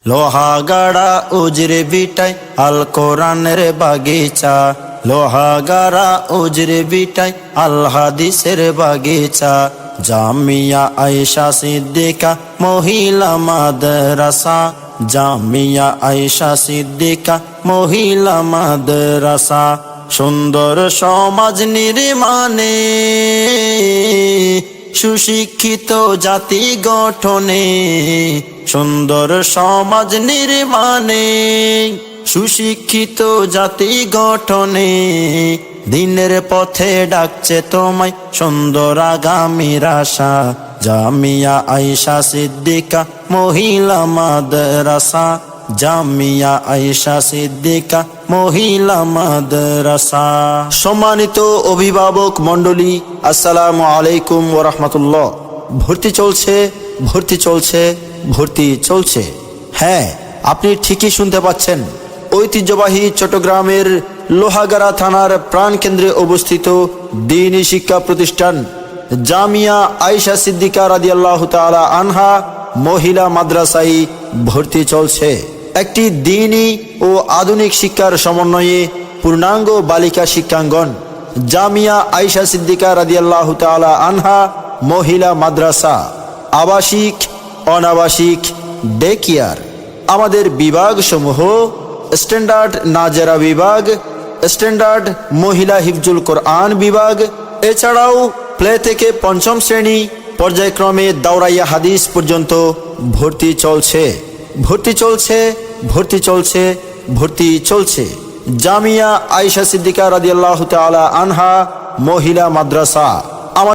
লোহাগাড়া উজরে বিটাই আল কোরআনের বাগিচা, লোহাগাড়া উজরে বিটাই আল হাদিসের বাগিচা। জামিয়া আয়েশা সিদ্দিকা মহিলা মাদ্রাসা, জামিয়া আয়েশা সিদ্দিকা মহিলা মাদ্রাসা। সুন্দর সমাজ নির্মাণে, সুশিক্ষিত জাতি গঠনে, সুন্দর সমাজ নির্মাণে, সুশিক্ষিত জাতি গঠনে। দিনের পথে ডাকছে তোমায় সুন্দর আগামীর আশা, জামিয়া আয়েশা সিদ্দিকা মহিলা মাদ্রাসা, জামিয়া আয়েশা সিদ্দিকা মহিলা মাদ্রাসা। সম্মানিত অভিভাবক মণ্ডলী, আসসালামু আলাইকুম ওয়া রাহমাতুল্লাহ। ভর্তি চলছে, ভর্তি চলছে, ভর্তি চলছে। হ্যাঁ, আপনি ঠিকই শুনতে পাচ্ছেন। ঐতিহ্যবাহী চট্টগ্রামের লোহাগাড়া থানার প্রাণকেন্দ্রে অবস্থিত দ্বীনি শিক্ষা প্রতিষ্ঠান জামিয়া আয়েশা সিদ্দিকা রাদিয়াল্লাহু তাআলা আনহা মহিলা মাদ্রাসায় ভর্তি চলছে। একটি দ্বীনি ও আধুনিক শিক্ষার সমন্বয়ে পূর্ণাঙ্গ বালিকা শিক্ষাঙ্গন জামিয়া আয়েশা সিদ্দিকা রাদিয়াল্লাহু তাআলা আনহা মহিলা মাদ্রাসা। আবাসিক, অনাবাসিক, ডে কেয়ার। আমাদের বিভাগ সমূহ: স্ট্যান্ডার্ড নাজেরা বিভাগ, স্ট্যান্ডার্ড মহিলা হিফজুল কোরআন বিভাগ। এছাড়াও প্লে থেকে পঞ্চম শ্রেণী পর্যায়ক্রমে দাওরাইয়া হাদিস পর্যন্ত ভর্তি চলছে, ভর্তি চলছে, ভর্তি চলছে, ভর্তি চলছে। জামিয়া আয়েশা সিদ্দিকা রাদিয়াল্লাহু তাআলা আনহা মহিলা মাদ্রাসা।